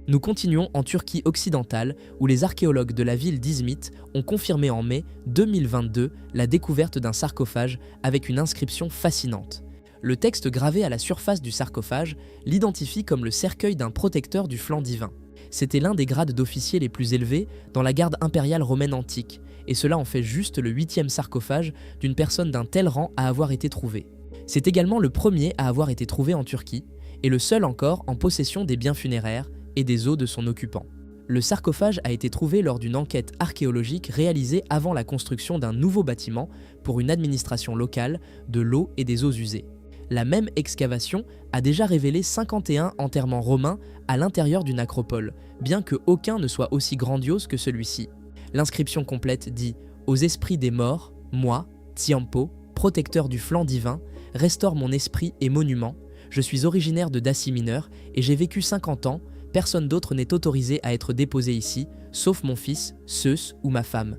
Nous continuons en Turquie occidentale où les archéologues de la ville d'Izmit ont confirmé en mai 2022 la découverte d'un sarcophage avec une inscription fascinante. Le texte gravé à la surface du sarcophage l'identifie comme le cercueil d'un protecteur du flanc divin. C'était l'un des grades d'officier les plus élevés dans la garde impériale romaine antique, et cela en fait juste le 8e sarcophage d'une personne d'un tel rang à avoir été trouvé. C'est également le premier à avoir été trouvé en Turquie et le seul encore en possession des biens funéraires et des os de son occupant. Le sarcophage a été trouvé lors d'une enquête archéologique réalisée avant la construction d'un nouveau bâtiment pour une administration locale de l'eau et des eaux usées. La même excavation a déjà révélé 51 enterrements romains à l'intérieur d'une acropole, bien que aucun ne soit aussi grandiose que celui-ci. L'inscription complète dit « Aux esprits des morts, moi, Tiampo, protecteur du flanc divin, restaure mon esprit et monument. Je suis originaire de Dacie Mineur et j'ai vécu 50 ans. Personne d'autre n'est autorisé à être déposé ici, sauf mon fils, Zeus ou ma femme.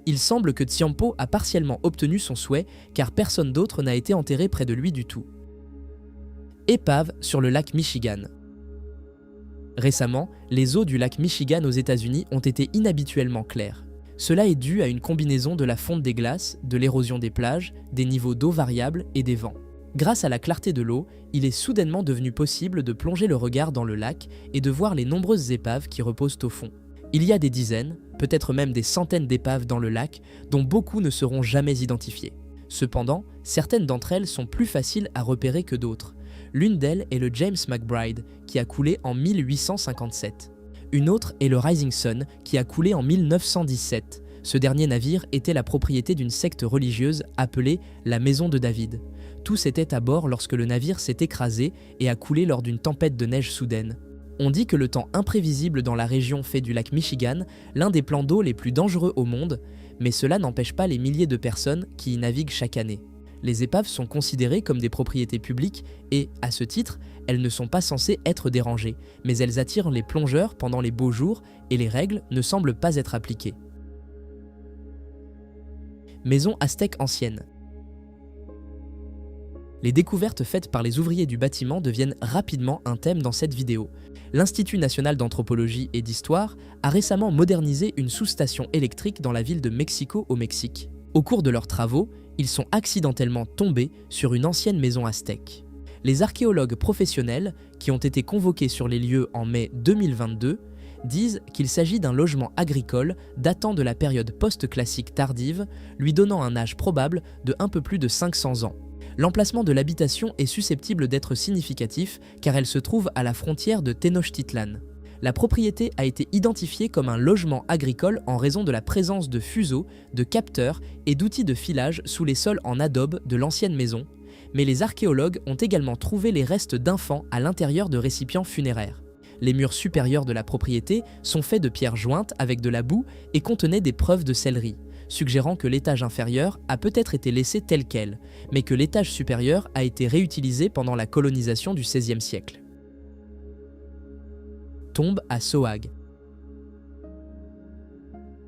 Il semble que Tiampo a partiellement obtenu son souhait car personne d'autre n'a été enterré près de lui du tout. » Épave sur le lac Michigan. Récemment, les eaux du lac Michigan aux États-Unis ont été inhabituellement claires. Cela est dû à une combinaison de la fonte des glaces, de l'érosion des plages, des niveaux d'eau variables et des vents. Grâce à la clarté de l'eau, il est soudainement devenu possible de plonger le regard dans le lac et de voir les nombreuses épaves qui reposent au fond. Il y a des dizaines, peut-être même des centaines d'épaves dans le lac, dont beaucoup ne seront jamais identifiées. Cependant, certaines d'entre elles sont plus faciles à repérer que d'autres. L'une d'elles est le James McBride, qui a coulé en 1857. Une autre est le Rising Sun, qui a coulé en 1917. Ce dernier navire était la propriété d'une secte religieuse appelée la Maison de David. Tous étaient à bord lorsque le navire s'est écrasé et a coulé lors d'une tempête de neige soudaine. On dit que le temps imprévisible dans la région fait du lac Michigan l'un des plans d'eau les plus dangereux au monde, mais cela n'empêche pas les milliers de personnes qui y naviguent chaque année. Les épaves sont considérées comme des propriétés publiques et, à ce titre, elles ne sont pas censées être dérangées, mais elles attirent les plongeurs pendant les beaux jours et les règles ne semblent pas être appliquées. Maison aztèque ancienne. Les découvertes faites par les ouvriers du bâtiment deviennent rapidement un thème dans cette vidéo. L'Institut national d'anthropologie et d'histoire a récemment modernisé une sous-station électrique dans la ville de Mexico au Mexique. Au cours de leurs travaux, ils sont accidentellement tombés sur une ancienne maison aztèque. Les archéologues professionnels, qui ont été convoqués sur les lieux en mai 2022, disent qu'il s'agit d'un logement agricole datant de la période post-classique tardive, lui donnant un âge probable de un peu plus de 500 ans. L'emplacement de l'habitation est susceptible d'être significatif car elle se trouve à la frontière de Tenochtitlan. La propriété a été identifiée comme un logement agricole en raison de la présence de fuseaux, de capteurs et d'outils de filage sous les sols en adobe de l'ancienne maison, mais les archéologues ont également trouvé les restes d'enfants à l'intérieur de récipients funéraires. Les murs supérieurs de la propriété sont faits de pierres jointes avec de la boue et contenaient des preuves de sellerie, suggérant que l'étage inférieur a peut-être été laissé tel quel, mais que l'étage supérieur a été réutilisé pendant la colonisation du XVIe siècle. Tombe à Sohag.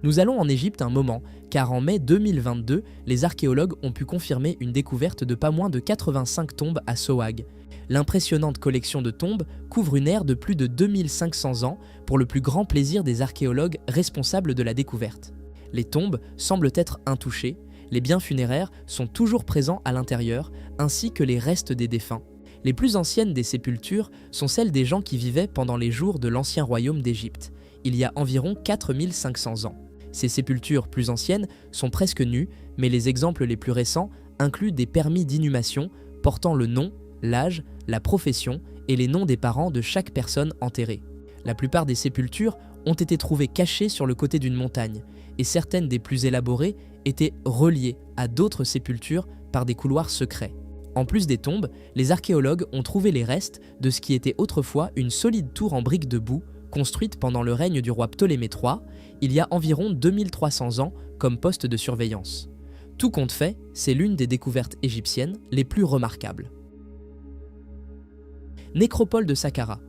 Nous allons en Égypte un moment, car en mai 2022, les archéologues ont pu confirmer une découverte de pas moins de 85 tombes à Sohag. L'impressionnante collection de tombes couvre une ère de plus de 2500 ans pour le plus grand plaisir des archéologues responsables de la découverte. Les tombes semblent être intouchées, les biens funéraires sont toujours présents à l'intérieur, ainsi que les restes des défunts. Les plus anciennes des sépultures sont celles des gens qui vivaient pendant les jours de l'ancien royaume d'Égypte, il y a environ 4500 ans. Ces sépultures plus anciennes sont presque nues, mais les exemples les plus récents incluent des permis d'inhumation portant le nom, l'âge, la profession et les noms des parents de chaque personne enterrée. La plupart des sépultures ont été trouvées cachées sur le côté d'une montagne, et certaines des plus élaborées étaient reliées à d'autres sépultures par des couloirs secrets. En plus des tombes, les archéologues ont trouvé les restes de ce qui était autrefois une solide tour en briques de boue, construite pendant le règne du roi Ptolémée III, il y a environ 2300 ans comme poste de surveillance. Tout compte fait, c'est l'une des découvertes égyptiennes les plus remarquables. Nécropole de Saqqara.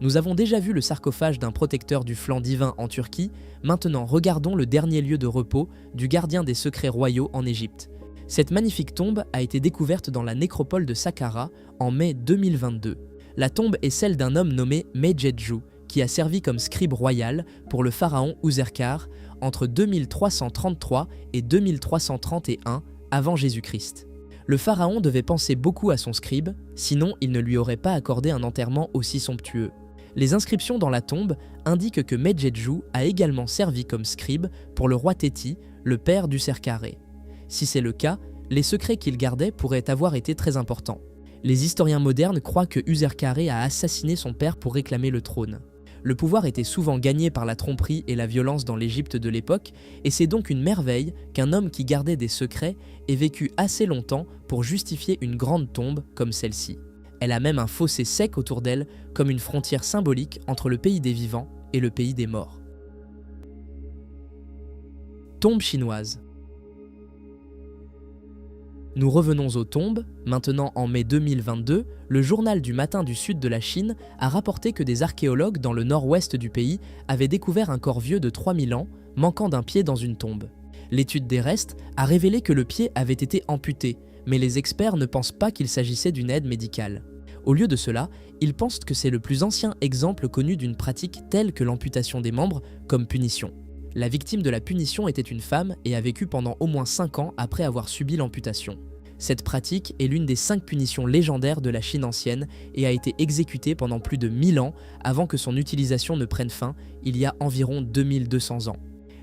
Nous avons déjà vu le sarcophage d'un protecteur du flanc divin en Turquie, maintenant regardons le dernier lieu de repos du gardien des secrets royaux en Égypte. Cette magnifique tombe a été découverte dans la nécropole de Saqqara en mai 2022. La tombe est celle d'un homme nommé Medjedju, qui a servi comme scribe royal pour le pharaon Userkar entre 2333 et 2331 avant Jésus-Christ. Le pharaon devait penser beaucoup à son scribe, sinon il ne lui aurait pas accordé un enterrement aussi somptueux. Les inscriptions dans la tombe indiquent que Medjedju a également servi comme scribe pour le roi Téti, le père d'Userkaré. Si c'est le cas, Les secrets qu'il gardait pourraient avoir été très importants. Les historiens modernes croient que Userkare a assassiné son père pour réclamer le trône. Le pouvoir était souvent gagné par la tromperie et la violence dans l'Égypte de l'époque, et c'est donc une merveille qu'un homme qui gardait des secrets ait vécu assez longtemps pour justifier une grande tombe comme celle-ci. Elle a même un fossé sec autour d'elle, comme une frontière symbolique entre le pays des vivants et le pays des morts. Tombe chinoise. Nous revenons aux tombes. Maintenant en mai 2022, le journal du Matin du Sud de la Chine a rapporté que des archéologues dans le nord-ouest du pays avaient découvert un corps vieux de 3000 ans, manquant d'un pied dans une tombe. L'étude des restes a révélé que le pied avait été amputé, mais les experts ne pensent pas qu'il s'agissait d'une aide médicale. Au lieu de cela, ils pensent que c'est le plus ancien exemple connu d'une pratique telle que l'amputation des membres comme punition. La victime de la punition était une femme et a vécu pendant au moins 5 ans après avoir subi l'amputation. Cette pratique est l'une des 5 punitions légendaires de la Chine ancienne et a été exécutée pendant plus de 1000 ans avant que son utilisation ne prenne fin il y a environ 2200 ans.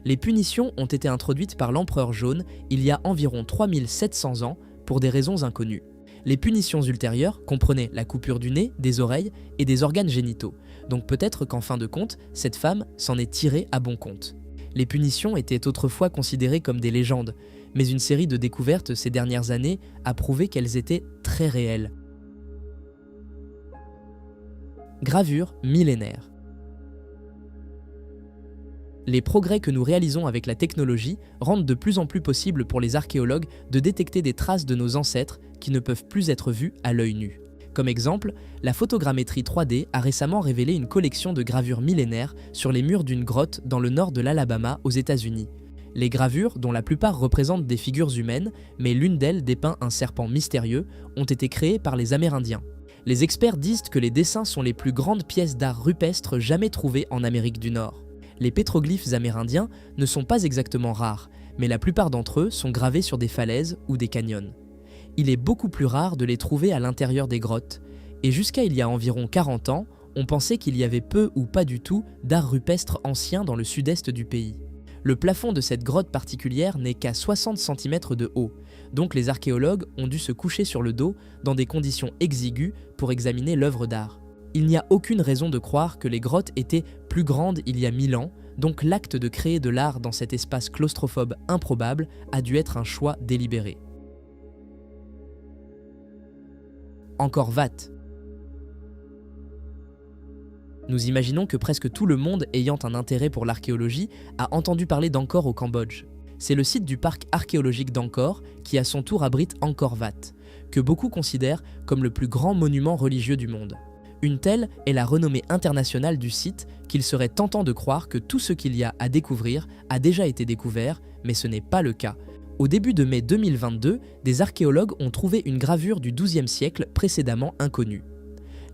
Les punitions ont été introduites par l'empereur jaune il y a environ 3700 ans pour des raisons inconnues. Les punitions ultérieures comprenaient la coupure du nez, des oreilles et des organes génitaux, donc peut-être qu'en fin de compte, cette femme s'en est tirée à bon compte. Les punitions étaient autrefois considérées comme des légendes, mais une série de découvertes ces dernières années a prouvé qu'elles étaient très réelles. Gravure millénaire. Les progrès que nous réalisons avec la technologie rendent de plus en plus possible pour les archéologues de détecter des traces de nos ancêtres qui ne peuvent plus être vues à l'œil nu. Comme exemple, la photogrammétrie 3D a récemment révélé une collection de gravures millénaires sur les murs d'une grotte dans le nord de l'Alabama aux États-Unis. Les gravures, dont la plupart représentent des figures humaines, mais l'une d'elles dépeint un serpent mystérieux, ont été créées par les Amérindiens. Les experts disent que les dessins sont les plus grandes pièces d'art rupestres jamais trouvées en Amérique du Nord. Les pétroglyphes amérindiens ne sont pas exactement rares, mais la plupart d'entre eux sont gravés sur des falaises ou des canyons. Il est beaucoup plus rare de les trouver à l'intérieur des grottes, et jusqu'à il y a environ 40 ans, on pensait qu'il y avait peu ou pas du tout d'art rupestre ancien dans le sud-est du pays. Le plafond de cette grotte particulière n'est qu'à 60 cm de haut, donc les archéologues ont dû se coucher sur le dos dans des conditions exiguës pour examiner l'œuvre d'art. Il n'y a aucune raison de croire que les grottes étaient plus grandes il y a 1000 ans, donc l'acte de créer de l'art dans cet espace claustrophobe improbable a dû être un choix délibéré. Angkor Wat. Nous imaginons que presque tout le monde ayant un intérêt pour l'archéologie a entendu parler d'Angkor au Cambodge. C'est le site du parc archéologique d'Angkor qui à son tour abrite Angkor Wat, que beaucoup considèrent comme le plus grand monument religieux du monde. Une telle est la renommée internationale du site qu'il serait tentant de croire que tout ce qu'il y a à découvrir a déjà été découvert, mais ce n'est pas le cas. Au début de mai 2022, des archéologues ont trouvé une gravure du XIIe siècle précédemment inconnue.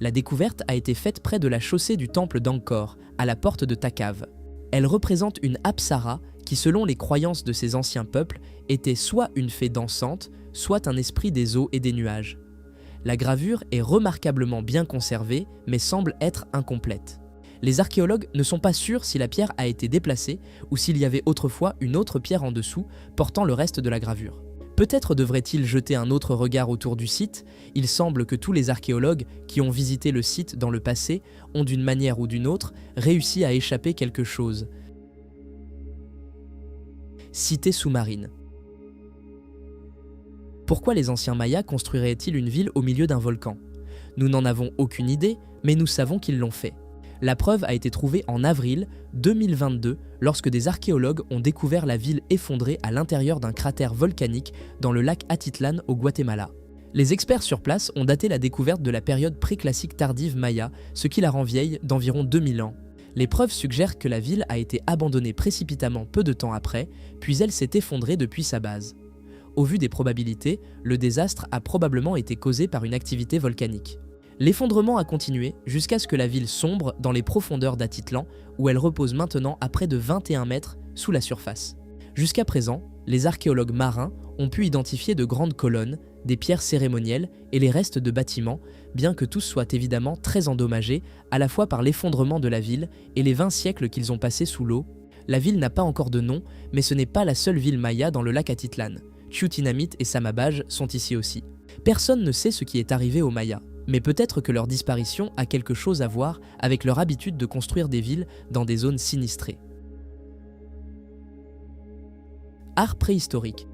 La découverte a été faite près de la chaussée du temple d'Angkor, à la porte de Takav. Elle représente une apsara qui, selon les croyances de ces anciens peuples, était soit une fée dansante, soit un esprit des eaux et des nuages. La gravure est remarquablement bien conservée, mais semble être incomplète. Les archéologues ne sont pas sûrs si la pierre a été déplacée ou s'il y avait autrefois une autre pierre en dessous portant le reste de la gravure. Peut-être devrait-il jeter un autre regard autour du site. Il semble que tous les archéologues qui ont visité le site dans le passé ont d'une manière ou d'une autre réussi à échapper quelque chose. Cité sous-marine. Pourquoi les anciens Mayas construiraient-ils une ville au milieu d'un volcan? Nous n'en avons aucune idée, mais nous savons qu'ils l'ont fait. La preuve a été trouvée en avril 2022 lorsque des archéologues ont découvert la ville effondrée à l'intérieur d'un cratère volcanique dans le lac Atitlan au Guatemala. Les experts sur place ont daté la découverte de la période préclassique tardive maya, ce qui la rend vieille d'environ 2000 ans. Les preuves suggèrent que la ville a été abandonnée précipitamment peu de temps après, puis elle s'est effondrée depuis sa base. Au vu des probabilités, le désastre a probablement été causé par une activité volcanique. L'effondrement a continué jusqu'à ce que la ville sombre dans les profondeurs d'Atitlan, où elle repose maintenant à près de 21 mètres sous la surface. Jusqu'à présent, les archéologues marins ont pu identifier de grandes colonnes, des pierres cérémonielles et les restes de bâtiments, bien que tous soient évidemment très endommagés, à la fois par l'effondrement de la ville et les 20 siècles qu'ils ont passés sous l'eau. La ville n'a pas encore de nom, mais ce n'est pas la seule ville maya dans le lac Atitlan. Chutinamit et Samabaj sont ici aussi. Personne ne sait ce qui est arrivé aux Mayas, mais peut-être que leur disparition a quelque chose à voir avec leur habitude de construire des villes dans des zones sinistrées. Art préhistorique.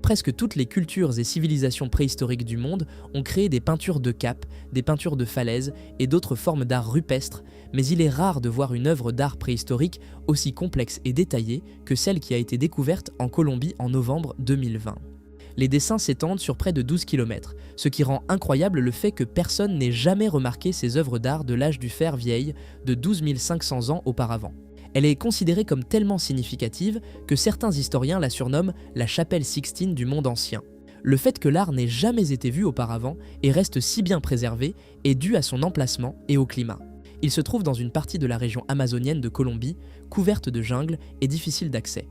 Presque toutes les cultures et civilisations préhistoriques du monde ont créé des peintures de caps, des peintures de falaises et d'autres formes d'art rupestre, mais il est rare de voir une œuvre d'art préhistorique aussi complexe et détaillée que celle qui a été découverte en Colombie en novembre 2020. Les dessins s'étendent sur près de 12 km, ce qui rend incroyable le fait que personne n'ait jamais remarqué ces œuvres d'art de l'âge du fer vieilles de 12 500 ans auparavant. Elle est considérée comme tellement significative que certains historiens la surnomment la chapelle Sixtine du monde ancien. Le fait que l'art n'ait jamais été vu auparavant et reste si bien préservé est dû à son emplacement et au climat. Il se trouve dans une partie de la région amazonienne de Colombie, couverte de jungle et difficile d'accès.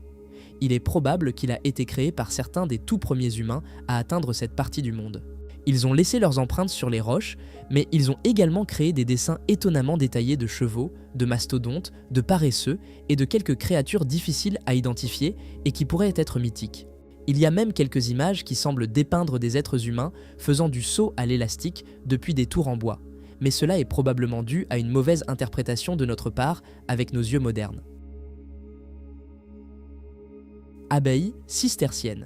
Il est probable qu'il a été créé par certains des tout premiers humains à atteindre cette partie du monde. Ils ont laissé leurs empreintes sur les roches, mais ils ont également créé des dessins étonnamment détaillés de chevaux, de mastodontes, de paresseux et de quelques créatures difficiles à identifier et qui pourraient être mythiques. Il y a même quelques images qui semblent dépeindre des êtres humains faisant du saut à l'élastique depuis des tours en bois, mais cela est probablement dû à une mauvaise interprétation de notre part avec nos yeux modernes. Abbaye cistercienne.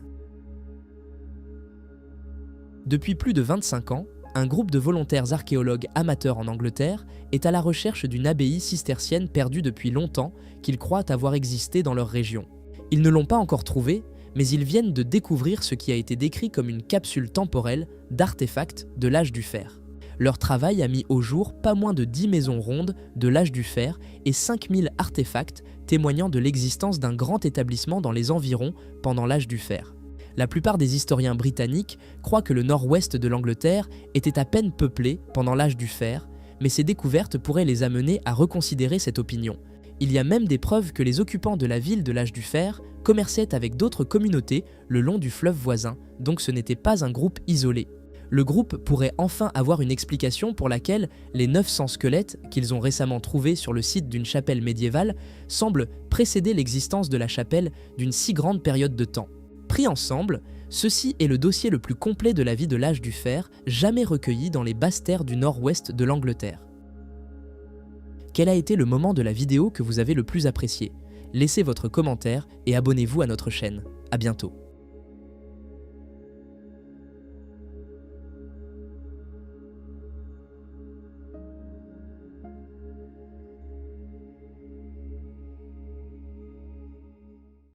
Depuis plus de 25 ans, un groupe de volontaires archéologues amateurs en Angleterre est à la recherche d'une abbaye cistercienne perdue depuis longtemps qu'ils croient avoir existé dans leur région. Ils ne l'ont pas encore trouvée, mais ils viennent de découvrir ce qui a été décrit comme une capsule temporelle d'artefacts de l'âge du fer. Leur travail a mis au jour pas moins de 10 maisons rondes de l'âge du fer et 5000 artefacts témoignant de l'existence d'un grand établissement dans les environs pendant l'âge du fer. La plupart des historiens britanniques croient que le nord-ouest de l'Angleterre était à peine peuplé pendant l'âge du fer, mais ces découvertes pourraient les amener à reconsidérer cette opinion. Il y a même des preuves que les occupants de la ville de l'âge du fer commerçaient avec d'autres communautés le long du fleuve voisin, donc ce n'était pas un groupe isolé. Le groupe pourrait enfin avoir une explication pour laquelle les 900 squelettes qu'ils ont récemment trouvés sur le site d'une chapelle médiévale semblent précéder l'existence de la chapelle d'une si grande période de temps. Pris ensemble, ceci est le dossier le plus complet de la vie de l'âge du fer jamais recueilli dans les basses terres du nord-ouest de l'Angleterre. Quel a été le moment de la vidéo que vous avez le plus apprécié? Laissez votre commentaire et abonnez-vous à notre chaîne. À bientôt.